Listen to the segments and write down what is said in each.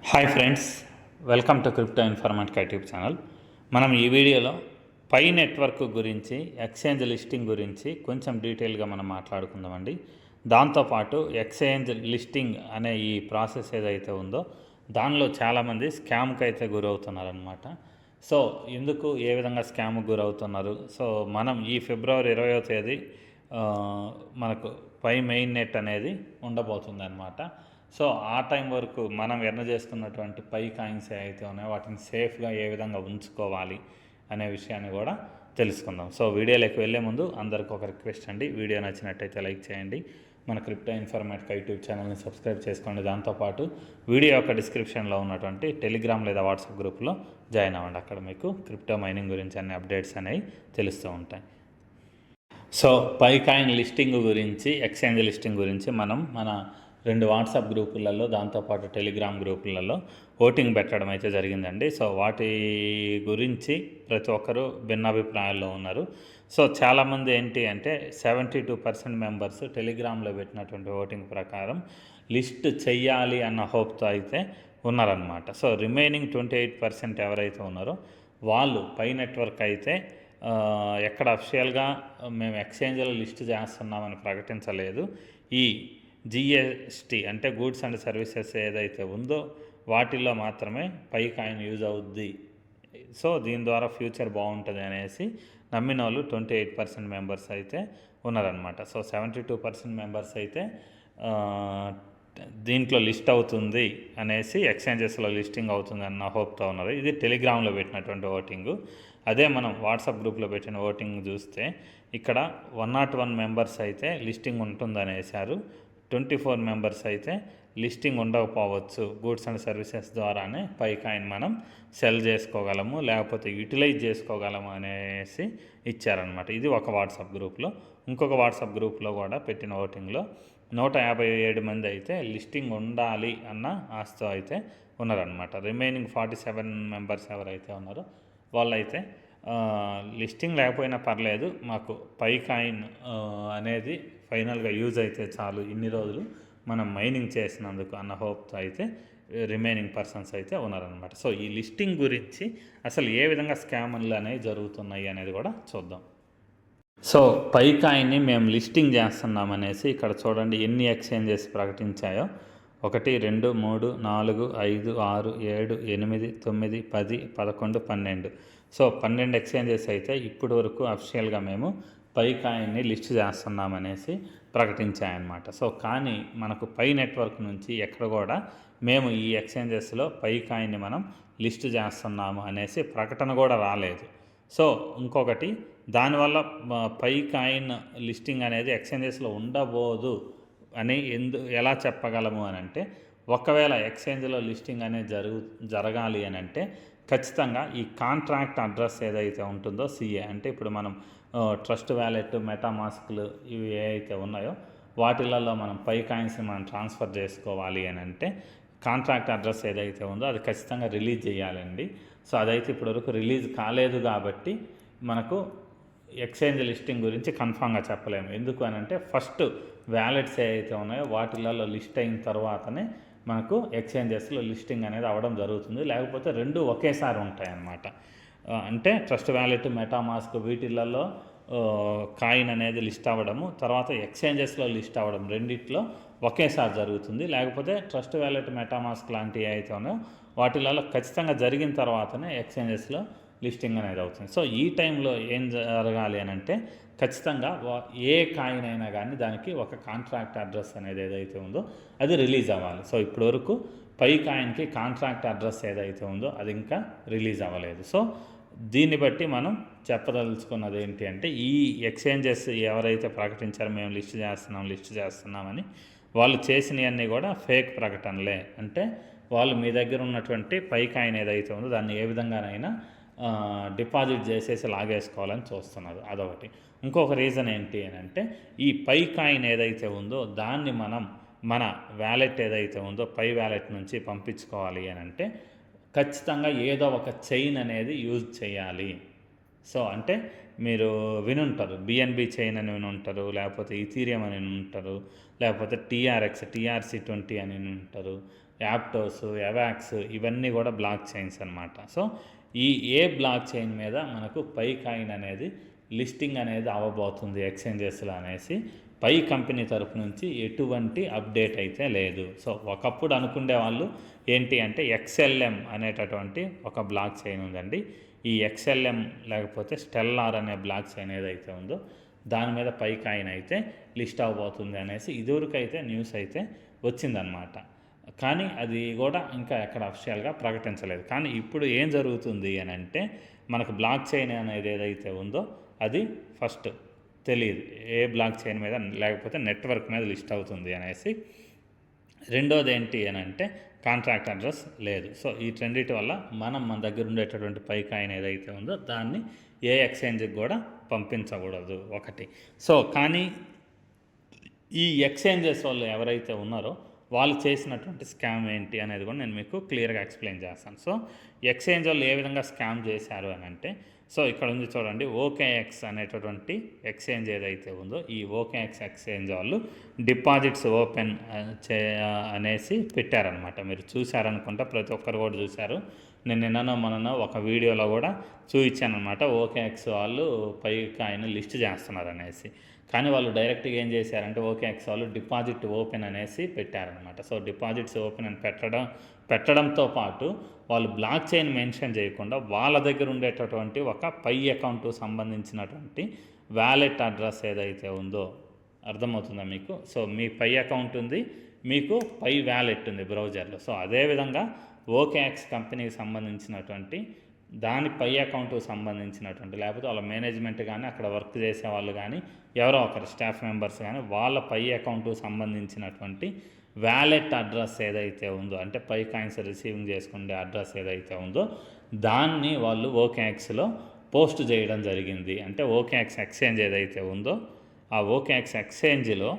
Hi friends, welcome to crypto informatic YouTube channel. మనం ఈ వీడియోలో పై నెట్వర్క్ గురించి, ఎక్స్చేంజ్ లిస్టింగ్ గురించి కొంచెం డీటెయిల్గా మనం మాట్లాడుకుందామండి. దాంతోపాటు ఎక్స్చేంజ్ లిస్టింగ్ అనే ఈ ప్రాసెస్ ఏదైతే ఉందో దానిలో చాలామంది స్కామ్కి అయితే గురవుతున్నారనమాట. సో ఎందుకు, ఏ విధంగా స్కామ్కి గురవుతున్నారు? సో మనం ఈ ఫిబ్రవరి 20వ తేదీ మనకు పై మెయిన్ నెట్ అనేది ఉండబోతుంది అనమాట. సో ఆ టైం వరకు మనం ఎర్న్ చేసుకున్నటువంటి పై కాయిన్స్ ఏవైతే ఉన్నాయో వాటిని సేఫ్గా ఏ విధంగా ఉంచుకోవాలి అనే విషయాన్ని కూడా తెలుసుకుందాం. సో వీడియోలోకి వెళ్ళే ముందు అందరికీ ఒక రిక్వెస్ట్ అండి, వీడియో నచ్చినట్టయితే లైక్ చేయండి, మన క్రిప్టో ఇన్ఫర్మేటిక్ యూట్యూబ్ ఛానల్ని సబ్స్క్రైబ్ చేసుకోండి. దాంతోపాటు వీడియో యొక్క డిస్క్రిప్షన్లో ఉన్నటువంటి టెలిగ్రామ్ లేదా వాట్సాప్ గ్రూప్లో జాయిన్ అవ్వండి. అక్కడ మీకు క్రిప్టో మైనింగ్ గురించి అన్ని అప్డేట్స్ అనేవి తెలుస్తూ ఉంటాయి. సో పై కాయిన్ లిస్టింగ్ గురించి, ఎక్స్చేంజ్ లిస్టింగ్ గురించి మనం మన 2 వాట్సాప్ గ్రూపులలో, దాంతోపాటు టెలిగ్రామ్ గ్రూపులలో ఓటింగ్ పెట్టడం అయితే జరిగిందండి. సో వాటి గురించి ప్రతి ఒక్కరూ భిన్నాభిప్రాయాల్లో ఉన్నారు. సో చాలామంది ఏంటి అంటే 72% మెంబర్స్ టెలిగ్రామ్లో పెట్టినటువంటి ఓటింగ్ ప్రకారం లిస్ట్ చెయ్యాలి అన్న హోప్తో అయితే ఉన్నారనమాట. సో రిమైనింగ్ 28% ఎవరైతే ఉన్నారో వాళ్ళు పై నెట్వర్క్ అయితే ఎక్కడ అఫిషియల్గా మేము ఎక్స్చేంజ్లో లిస్ట్ చేస్తున్నామని ప్రకటించలేదు. ఈ జిఎస్టీ అంటే గూడ్స్ అండ్ సర్వీసెస్ ఏదైతే ఉందో వాటిల్లో మాత్రమే పై కాయిన్ యూజ్ అవుద్ది. సో దీని ద్వారా ఫ్యూచర్ బాగుంటుంది అనేసి నమ్మిన వాళ్ళు 28% మెంబర్స్ అయితే ఉన్నారనమాట. సో 72% మెంబర్స్ అయితే దీంట్లో లిస్ట్ అవుతుంది అనేసి, ఎక్స్చేంజెస్లో లిస్టింగ్ అవుతుంది అన్న హోప్తో ఉన్నారు. ఇది టెలిగ్రామ్లో పెట్టినటువంటి ఓటింగు. అదే మనం వాట్సాప్ గ్రూప్లో పెట్టిన ఓటింగ్ చూస్తే ఇక్కడ 101 మెంబర్స్ అయితే లిస్టింగ్ ఉంటుందనేసారు. 24 మెంబర్స్ అయితే లిస్టింగ్ ఉండకపోవచ్చు, గూడ్స్ అండ్ సర్వీసెస్ ద్వారానే పై కాయిన్ మనం సెల్ చేసుకోగలము, లేకపోతే యూటిలైజ్ చేసుకోగలము అనేసి ఇచ్చారనమాట. ఇది ఒక వాట్సాప్ గ్రూప్లో. ఇంకొక వాట్సాప్ గ్రూప్లో కూడా పెట్టిన ఓటింగ్లో 157 మంది అయితే లిస్టింగ్ ఉండాలి అన్న ఆశతో అయితే ఉన్నారనమాట. రిమైనింగ్ 47 మెంబర్స్ ఎవరైతే ఉన్నారో వాళ్ళైతే లిస్టింగ్ లేకపోయినా పర్లేదు, మాకు పై కాయిన్ అనేది ఫైనల్గా యూజ్ అయితే చాలు, ఇన్ని రోజులు మనం మైనింగ్ చేసినందుకు అన్న హోప్తో అయితే రిమైనింగ్ పర్సన్స్ అయితే ఉన్నారనమాట. సో ఈ లిస్టింగ్ గురించి అసలు ఏ విధంగా స్కామ్లు అనేవి జరుగుతున్నాయి అనేది కూడా చూద్దాం. సో పై కాయిన్ని మేము లిస్టింగ్ చేస్తున్నామనేసి ఇక్కడ చూడండి ఎన్ని ఎక్స్చేంజెస్ ప్రకటించాయో. 1 2 3 4 5 6 7 8 9 10 11 12. సో 12 ఎక్స్చేంజెస్ అయితే ఇప్పటి వరకు అఫిషియల్గా మేము పై కాయిన్ని లిస్ట్ చేస్తున్నామనేసి ప్రకటించాయన్నమాట. సో కానీ మనకు పై నెట్వర్క్ నుంచి ఎక్కడ కూడా మేము ఈ ఎక్స్చేంజెస్లో పై కాయిన్ని మనం లిస్ట్ చేస్తున్నాము అనేసి ప్రకటన కూడా రాలేదు. సో ఇంకొకటి, దానివల్ల పై కాయిన్ లిస్టింగ్ అనేది ఎక్స్చేంజెస్లో ఉండబోదు అని ఎలా చెప్పగలము అని అంటే, ఒకవేళ ఎక్స్చేంజ్లో లిస్టింగ్ అనేది జరగాలి అని అంటే ఖచ్చితంగా ఈ కాంట్రాక్ట్ అడ్రస్ ఏదైతే ఉంటుందో సిఏ అంటే ఇప్పుడు మనం ట్రస్ట్ వ్యాలెట్, మెటామాస్క్లు ఇవి ఏవైతే ఉన్నాయో వాటిలలో మనం పై కాయిన్స్ని మనం ట్రాన్స్ఫర్ చేసుకోవాలి అని అంటే కాంట్రాక్ట్ అడ్రస్ ఏదైతే ఉందో అది ఖచ్చితంగా రిలీజ్ చేయాలండి. సో అదైతే ఇప్పటివరకు రిలీజ్ కాలేదు కాబట్టి మనకు ఎక్స్చేంజ్ లిస్టింగ్ గురించి కన్ఫామ్గా చెప్పలేము. ఎందుకు అని అంటే ఫస్ట్ వ్యాలెట్స్ ఏవైతే ఉన్నాయో వాటిలలో లిస్ట్ అయిన తర్వాతనే మనకు ఎక్స్చేంజెస్లో లిస్టింగ్ అనేది అవ్వడం జరుగుతుంది. లేకపోతే రెండు ఒకేసారి ఉంటాయన్నమాట. అంటే ట్రస్ట్ వ్యాలెట్, మెటామాస్క్ వీటిలలో కాయిన్ అనేది లిస్ట్ అవ్వడము, తర్వాత ఎక్స్చేంజెస్లో లిస్ట్ అవ్వడం రెండిట్లో ఒకేసారి జరుగుతుంది. లేకపోతే ట్రస్ట్ వ్యాలెట్, మెటామాస్క్ లాంటివి అయితే ఉన్నాయో వాటిలలో ఖచ్చితంగా జరిగిన తర్వాతనే ఎక్స్చేంజెస్లో లిస్టింగ్ అనేది అవుతుంది. సో ఈ టైంలో ఏం జరగాలి అని అంటే ఖచ్చితంగా ఏ కాయిన్ అయినా కానీ దానికి ఒక కాంట్రాక్ట్ అడ్రస్ అనేది ఏదైతే ఉందో అది రిలీజ్ అవ్వాలి. సో ఇప్పటివరకు పై కాయిన్కి కాంట్రాక్ట్ అడ్రస్ ఏదైతే ఉందో అది ఇంకా రిలీజ్ అవ్వలేదు. సో దీన్ని బట్టి మనం చెప్పదలుచుకున్నది ఏంటి అంటే, ఈ ఎక్స్చేంజెస్ ఎవరైతే ప్రకటించారో మేము లిస్ట్ చేస్తున్నామని వాళ్ళు చేసినవన్నీ కూడా ఫేక్ ప్రకటనలే. అంటే వాళ్ళు మీ దగ్గర ఉన్నటువంటి పై కాయిన్ ఏదైతే ఉందో దాన్ని ఏ విధంగానైనా డిపాజిట్ చేసేసి లాగేసుకోవాలని చూస్తున్నారు, అదొకటి. ఇంకొక రీజన్ ఏంటి అని అంటే, ఈ పై కాయిన్ ఏదైతే ఉందో దాన్ని మనం మన వ్యాలెట్ ఏదైతే ఉందో పై వ్యాలెట్ నుంచి పంపించుకోవాలి అని అంటే ఖచ్చితంగా ఏదో ఒక చైన్ అనేది యూజ్ చేయాలి. సో అంటే మీరు వినుంటారు, బిఎన్బి చైన్ అని వినుంటారు, లేకపోతే ఇథీరియం అని వినుంటారు, లేకపోతే TRC20 అని వినుంటారు, యాప్టోస్, ఎవాక్స్, ఇవన్నీ కూడా బ్లాక్ చైన్స్ అనమాట. సో ఈ ఏ బ్లాక్ చైన్ మీద మనకు పై కాయిన్ అనేది లిస్టింగ్ అనేది అవ్వబోతుంది ఎక్స్చేంజెస్లో అనేసి పై కంపెనీ తరపు నుంచి ఎటువంటి అప్డేట్ అయితే లేదు. సో ఒకప్పుడు అనుకునే వాళ్ళు ఏంటి అంటే XLM అనేటటువంటి ఒక బ్లాక్ చైన్ ఉందండి. ఈ XLM లేకపోతే స్టెల్లార్ అనే బ్లాక్ చైన్ ఏదైతే ఉందో దాని మీద పై కాయిన్ అయితే లిస్ట్ అవ్వబోతుంది అనేసి ఇదివరకైతే న్యూస్ అయితే వచ్చిందనమాట. కానీ అది కూడా ఇంకా ఎక్కడ అఫిషియల్గా ప్రకటించలేదు. కానీ ఇప్పుడు ఏం జరుగుతుంది అని అంటే మనకు బ్లాక్ చైన్ అనేది ఏదైతే ఉందో అది ఫస్ట్ తెలియదు ఏ బ్లాక్ చైన్ మీద లేకపోతే నెట్వర్క్ మీద లిస్ట్ అవుతుంది అనేసి. రెండోది ఏంటి అని అంటే కాంట్రాక్ట్ అడ్రస్ లేదు. సో ఈ రెండింటి వల్ల మన దగ్గర ఉండేటటువంటి పై కాయిన్ ఏదైతే ఉందో దాన్ని ఏ ఎక్స్చేంజ్కి కూడా పంపించకూడదు ఒకటి. సో కానీ ఈ ఎక్స్చేంజెస్ వాళ్ళు ఎవరైతే ఉన్నారో వాళ్ళు చేసినటువంటి స్కామ్ ఏంటి అనేది కూడా నేను మీకు క్లియర్గా ఎక్స్ప్లెయిన్ చేస్తాను. సో ఎక్స్చేంజ్ వాళ్ళు ఏ విధంగా స్కామ్ చేశారు అని అంటే, సో ఇక్కడ ఉంది చూడండి, OKX అనేటటువంటి ఎక్స్చేంజ్ ఏదైతే ఉందో ఈ OKX ఎక్స్చేంజ్ వాళ్ళు డిపాజిట్స్ ఓపెన్ అనేసి పెట్టారనమాట. మీరు చూశారనుకుంటా, ప్రతి ఒక్కరు కూడా చూశారు. నేను మొన్న ఒక వీడియోలో కూడా చూపించాను అనమాట. OKX వాళ్ళు పై కాయిన్ లిస్ట్ చేస్తున్నారు అనేసి. కానీ వాళ్ళు డైరెక్ట్గా ఏం చేశారంటే OKX వాళ్ళు డిపాజిట్ ఓపెన్ అనేసి పెట్టారనమాట. సో డిపాజిట్స్ ఓపెన్ అని పెట్టడంతో పాటు వాళ్ళు బ్లాక్ చైన్ మెన్షన్ చేయకుండా వాళ్ళ దగ్గర ఉండేటటువంటి ఒక పై అకౌంట్ సంబంధించినటువంటి వ్యాలెట్ అడ్రస్ ఏదైతే ఉందో అర్థమవుతుందా మీకు? సో మీ పై అకౌంట్ ఉంది, మీకు పై వ్యాలెట్ ఉంది బ్రౌజర్లో. సో అదేవిధంగా OKX కంపెనీకి సంబంధించినటువంటి దాని పై అకౌంట్కి సంబంధించినటువంటి లేకపోతే వాళ్ళ మేనేజ్మెంట్ కానీ అక్కడ వర్క్ చేసే వాళ్ళు కానీ ఎవరో ఒకరు స్టాఫ్ మెంబర్స్ కానీ వాళ్ళ పై అకౌంట్కి సంబంధించినటువంటి వ్యాలెట్ అడ్రస్ ఏదైతే ఉందో అంటే పై కాయిన్స్ రిసీవింగ్ చేసుకునే అడ్రస్ ఏదైతే ఉందో దాన్ని వాళ్ళు OKXలో పోస్ట్ చేయడం జరిగింది. అంటే OKX ఎక్స్చేంజ్ ఏదైతే ఉందో ఆ OKX ఎక్స్చేంజ్లో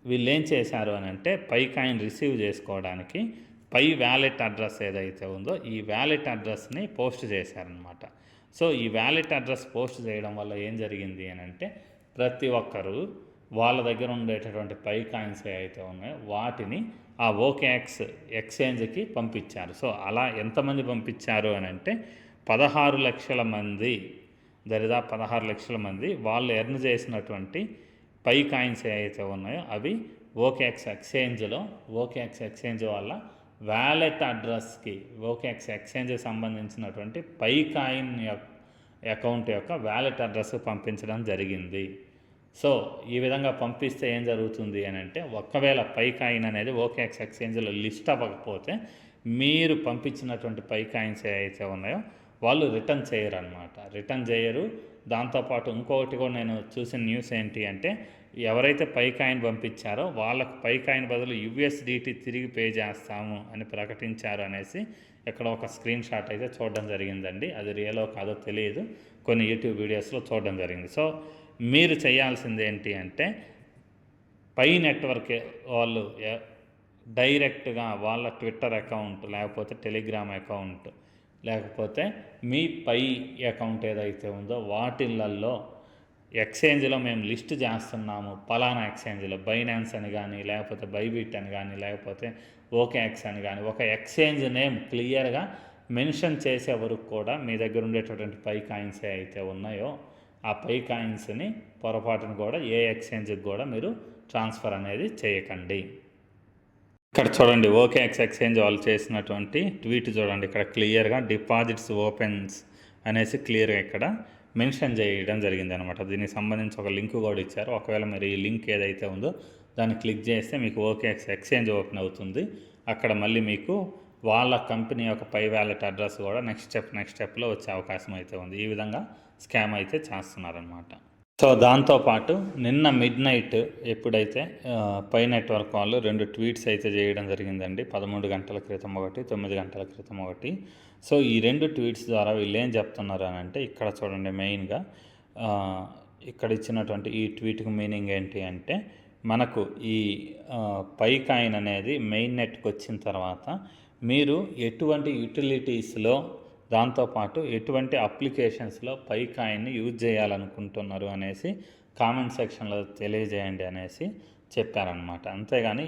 వీళ్ళు ఏం చేశారు అని అంటే పై కాయిన్ రిసీవ్ చేసుకోవడానికి పై వ్యాలెట్ అడ్రస్ ఏదైతే ఉందో ఈ వ్యాలెట్ అడ్రస్ని పోస్ట్ చేశారనమాట. సో ఈ వ్యాలెట్ అడ్రస్ పోస్ట్ చేయడం వల్ల ఏం జరిగింది అని అంటే ప్రతి ఒక్కరూ వాళ్ళ దగ్గర ఉండేటటువంటి పై కాయిన్స్ ఏవైతే ఉన్నాయో వాటిని ఆ OKX ఎక్స్చేంజ్కి పంపించారు. సో అలా ఎంతమంది పంపించారు అని అంటే 16 లక్షల మంది, దరిదాపు 16 లక్షల మంది వాళ్ళు ఎర్న్ చేసినటువంటి పై కాయిన్స్ ఏవైతే ఉన్నాయో అవి OKX ఎక్స్చేంజ్ వల్ల వ్యాలెట్ అడ్రస్కి OKX ఎక్స్చేంజ్కి సంబంధించినటువంటి పై కాయిన్ అకౌంట్ యొక్క వ్యాలెట్ అడ్రస్ పంపించడం జరిగింది. సో ఈ విధంగా పంపిస్తే ఏం జరుగుతుంది అని అంటే ఒకవేళ పై కాయిన్ అనేది OKX ఎక్స్చేంజ్లో లిస్ట్ అవ్వకపోతే మీరు పంపించినటువంటి పై కాయిన్స్ ఏవైతే ఉన్నాయో వాళ్ళు రిటర్న్ చేయరు. దాంతోపాటు ఇంకొకటి కూడా నేను చూసిన న్యూస్ ఏంటి అంటే ఎవరైతే పై కాయిన్ పంపించారో వాళ్ళకు పై కాయిన్ బదులు USDT తిరిగి పే చేస్తాము అని ప్రకటించారు అనేసి ఇక్కడ ఒక స్క్రీన్ షాట్ అయితే చూడడం జరిగిందండి. అది రియలో కాదో తెలియదు, కొన్ని యూట్యూబ్ వీడియోస్లో చూడడం జరిగింది. సో మీరు చేయాల్సింది ఏంటి అంటే పై నెట్వర్క్ వాళ్ళు డైరెక్ట్గా వాళ్ళ ట్విట్టర్ అకౌంట్ లేకపోతే టెలిగ్రామ్ అకౌంట్ లేకపోతే మీ పై అకౌంట్ ఏదైతే ఉందో వాటిల్లో ఎక్స్చేంజ్లో మేము లిస్ట్ చేస్తున్నాము పలానా ఎక్స్చేంజ్లో బైనాన్స్ అని కానీ లేకపోతే బైబిట్ అని కానీ లేకపోతే OKX అని కానీ ఒక ఎక్స్చేంజ్ నేమ్ క్లియర్గా మెన్షన్ చేసే వరకు కూడా మీ దగ్గర ఉండేటటువంటి పై కాయిన్స్ అయితే ఉన్నాయో ఆ పై కాయిన్స్ని పొరపాటును కూడా ఏ ఎక్స్చేంజ్కి కూడా మీరు ట్రాన్స్ఫర్ అనేది చేయకండి. ఇక్కడ చూడండి OKX ఎక్స్చేంజ్ వాళ్ళు చేసినటువంటి ట్వీట్ చూడండి, ఇక్కడ క్లియర్గా డిపాజిట్స్ ఓపెన్స్ అనేసి క్లియర్గా ఇక్కడ మెన్షన్ చేయడం జరిగింది అనమాట. దీనికి సంబంధించి ఒక లింక్ కూడా ఇచ్చారు. ఒకవేళ మీరు ఈ లింక్ ఏదైతే ఉందో దాన్ని క్లిక్ చేస్తే మీకు OKX ఎక్స్చేంజ్ ఓపెన్ అవుతుంది. అక్కడ మళ్ళీ మీకు వాళ్ళ కంపెనీ యొక్క పై వ్యాలెట్ అడ్రస్ కూడా నెక్స్ట్ స్టెప్లో వచ్చే అవకాశం అయితే ఉంది. ఈ విధంగా స్కామ్ అయితే చేస్తున్నారనమాట. సో దాంతోపాటు నిన్న మిడ్నైట్ ఎప్పుడైతే పై నెట్వర్క్ వాళ్ళు 2 ట్వీట్స్ అయితే చేయడం జరిగిందండి. 13 గంటల క్రితం ఒకటి, 9 గంటల క్రితం ఒకటి. సో ఈ 2 ట్వీట్స్ ద్వారా వీళ్ళు ఏం చెప్తున్నారు అని అంటే ఇక్కడ చూడండి, మెయిన్గా ఇక్కడ ఇచ్చినటువంటి ఈ ట్వీట్కి మీనింగ్ ఏంటి అంటే మనకు ఈ పై కాయిన్ అనేది మెయిన్ నెట్కి వచ్చిన తర్వాత మీరు ఎటువంటి యూటిలిటీస్లో దాంతోపాటు ఎటువంటి అప్లికేషన్స్లో పై కాయిన్ని యూజ్ చేయాలనుకుంటున్నారు అనేసి కామెంట్ సెక్షన్లో తెలియజేయండి అనేసి చెప్పారనమాట. అంతేగాని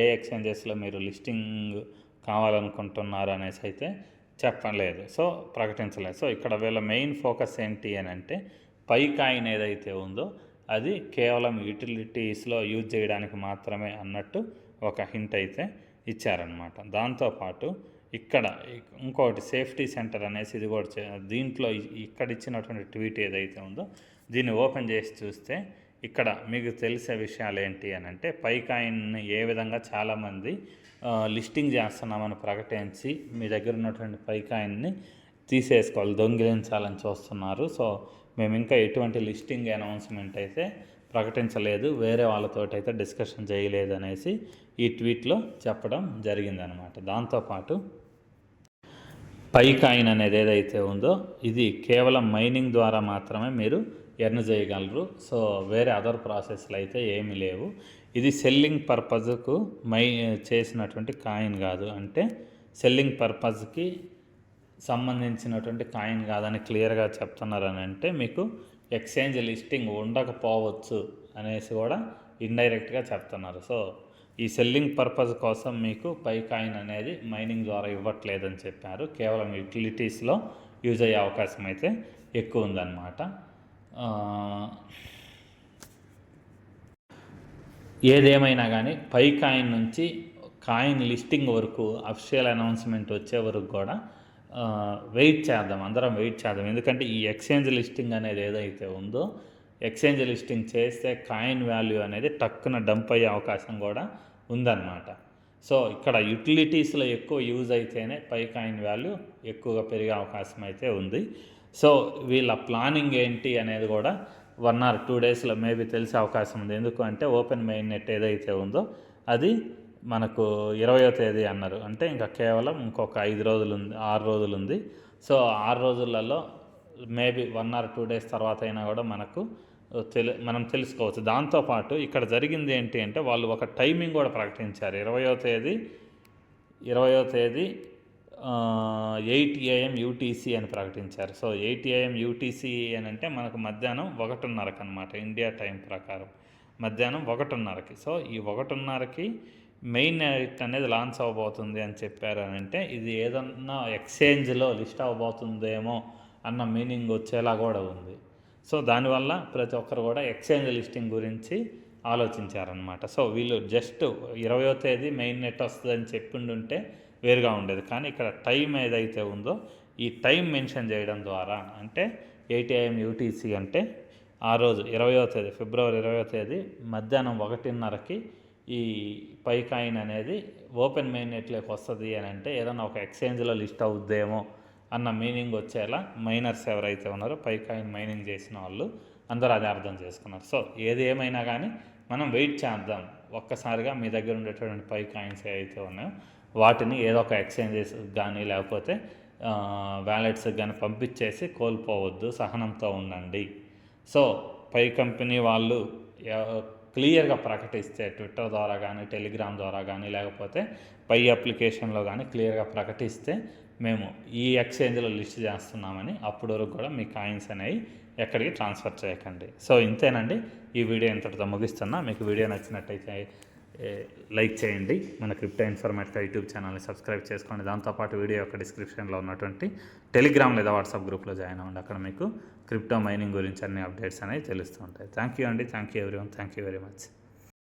ఏ ఎక్స్చేంజెస్లో మీరు లిస్టింగ్ కావాలనుకుంటున్నారు అనేసి అయితే చెప్పలేదు, సో ప్రకటించలేదు. సో ఇక్కడ వీళ్ళ మెయిన్ ఫోకస్ ఏంటి అని అంటే పై కాయిన్ ఏదైతే ఉందో అది కేవలం యూటిలిటీస్లో యూజ్ చేయడానికి మాత్రమే అన్నట్టు ఒక హింట్ అయితే ఇచ్చారనమాట. దాంతోపాటు ఇక్కడ ఇంకోటి సేఫ్టీ సెంటర్ అనేసి ఇది కూడా దీంట్లో ఇక్కడ ఇచ్చినటువంటి ట్వీట్ ఏదైతే ఉందో దీన్ని ఓపెన్ చేసి చూస్తే ఇక్కడ మీకు తెలిసే విషయాలు ఏంటి అని అంటే పై కాయిన్ని ఏ విధంగా చాలామంది లిస్టింగ్ చేస్తున్నామని ప్రకటించి మీ దగ్గర ఉన్నటువంటి పై కాయిన్ని తీసేసుకోవాలి, దొంగిలించాలని చూస్తున్నారు. సో మేము ఇంకా ఎటువంటి లిస్టింగ్ అనౌన్స్మెంట్ అయితే ప్రకటించలేదు, వేరే వాళ్ళతోటి అయితే డిస్కషన్ చేయలేదు అనేసి ఈ ట్వీట్లో చెప్పడం జరిగిందనమాట. దాంతోపాటు పై కాయిన్ అనేది ఏదైతే ఉందో ఇది కేవలం మైనింగ్ ద్వారా మాత్రమే మీరు ఎర్న్ చేయగలరు. సో వేరే అదర్ ప్రాసెస్లు అయితే ఏమీ లేవు. ఇది సెల్లింగ్ పర్పస్కు చేసినటువంటి కాయిన్ కాదు, అంటే సెల్లింగ్ పర్పస్కి సంబంధించినటువంటి కాయిన్ కాదని క్లియర్గా చెప్తున్నారని అంటే మీకు ఎక్స్చేంజ్ లిస్టింగ్ ఉండకపోవచ్చు అనేసి కూడా ఇండైరెక్ట్గా చెప్తున్నారు. సో ఈ సెల్లింగ్ పర్పస్ కోసం మీకు పై కాయిన్ అనేది మైనింగ్ ద్వారా ఇవ్వట్లేదని చెప్పారు, కేవలం యూటిలిటీస్లో యూజ్ అయ్యే అవకాశం అయితే ఎక్కువ ఉందన్నమాట. ఏదేమైనా కానీ పై కాయిన్ నుంచి కాయిన్ లిస్టింగ్ వరకు అఫిషియల్ అనౌన్స్మెంట్ వచ్చే వరకు కూడా వెయిట్ చేద్దాం, అందరం వెయిట్ చేద్దాం. ఎందుకంటే ఈ ఎక్స్చేంజ్ లిస్టింగ్ అనేది ఏదైతే ఉందో ఎక్స్చేంజ్ లిస్టింగ్ చేస్తే కాయిన్ వాల్యూ అనేది టక్కున డంప్ అయ్యే అవకాశం కూడా ఉందన్నమాట. సో ఇక్కడ యూటిలిటీస్లో ఎక్కువ యూజ్ అయితేనే పై కాయిన్ వాల్యూ ఎక్కువగా పెరిగే అవకాశం అయితే ఉంది. సో వీళ్ళ ప్లానింగ్ ఏంటి అనేది కూడా 1 or 2 డేస్లో మేబీ తెలిసే అవకాశం ఉంది. ఎందుకు అంటే ఓపెన్ మెయిన్ నెట్ ఏదైతే ఉందో అది మనకు 20వ తేదీ అన్నారు, అంటే ఇంకా కేవలం ఇంకొక 5 రోజులు ఉంది, 6 రోజులు ఉంది. సో 6 రోజులలో మేబీ 1 or 2 డేస్ తర్వాత అయినా కూడా మనం తెలుసుకోవచ్చు. దాంతోపాటు ఇక్కడ జరిగింది ఏంటి అంటే వాళ్ళు ఒక టైమింగ్ కూడా ప్రకటించారు. 20వ తేదీ 8 AM UTC అని ప్రకటించారు. సో 8 AM UTC అని అంటే మనకు మధ్యాహ్నం 1:30కి అనమాట, ఇండియా టైం ప్రకారం మధ్యాహ్నం 1:30కి. సో ఈ 1:30కి మెయిన్ నెట్ అనేది లాంచ్ అవ్వబోతుంది అని చెప్పారు అని అంటే ఇది ఏదన్నా ఎక్స్చేంజ్లో లిస్ట్ అవ్వబోతుందేమో అన్న మీనింగ్ వచ్చేలా కూడా ఉంది. సో దానివల్ల ప్రతి ఒక్కరు కూడా ఎక్స్చేంజ్ లిస్టింగ్ గురించి ఆలోచించారనమాట. సో వీళ్ళు జస్ట్ 20వ తేదీ మెయిన్ నెట్ వస్తుందని చెప్పిండుంటే వేరుగా ఉండేది, కానీ ఇక్కడ టైం ఏదైతే ఉందో ఈ టైం మెన్షన్ చేయడం ద్వారా అంటే 8 AM UTC అంటే ఆ రోజు 20వ తేదీ ఫిబ్రవరి 20వ తేదీ మధ్యాహ్నం 1:30కి ఈ పై కాయిన్ అనేది ఓపెన్ మెయిన్ నెట్లోకి వస్తుంది అని అంటే ఏదన్నా ఒక ఎక్స్చేంజ్లో లిస్ట్ అవుద్దేమో అన్న మీనింగ్ వచ్చేలా మైనర్స్ ఎవరైతే ఉన్నారో పై కాయిన్ మైనింగ్ చేసిన వాళ్ళు అందరూ అదే అర్థం చేసుకున్నారు. సో ఏది ఏమైనా కానీ మనం వెయిట్ చేద్దాం. ఒక్కసారిగా మీ దగ్గర ఉండేటువంటి పై కాయిన్స్ ఏవైతే ఉన్నాయో వాటిని ఏదో ఒక ఎక్స్చేంజెస్ కానీ లేకపోతే వ్యాలెట్స్కి కానీ పంపించేసి కోల్పోవద్దు, సహనంతో ఉండండి. సో పై కంపెనీ వాళ్ళు క్లియర్గా ప్రకటిస్తే ట్విట్టర్ ద్వారా కానీ టెలిగ్రామ్ ద్వారా కానీ లేకపోతే పై అప్లికేషన్లో కానీ క్లియర్గా ప్రకటిస్తే మేము ఈ ఎక్స్చేంజ్లో లిస్ట్ చేస్తున్నామని అప్పటి వరకు కూడా మీ కాయిన్స్ అనేవి ఎక్కడికి ట్రాన్స్ఫర్ చేయకండి. సో ఇంతేనండి, ఈ వీడియో ఇంతటితో ముగిస్తున్నా. మీకు వీడియో నచ్చినట్టయితే లైక్ చేయండి, మన క్రిప్టో ఇన్ఫర్మేటివ్ యూట్యూబ్ ఛానల్ని సబ్స్క్రైబ్ చేసుకోండి. దాంతోపాటు వీడియో యొక్క డిస్క్రిప్షన్లో ఉన్నటువంటి టెలిగ్రామ్ లేదా వాట్సాప్ గ్రూప్లో జాయిన్ అవ్వండి. అక్కడ మీకు క్రిప్టో మైనింగ్ గురించి అన్ని అప్డేట్స్ అనేవి తెలుస్తూ ఉంటాయి. థ్యాంక్ యూ అండి, thank you everyone, thank you very much.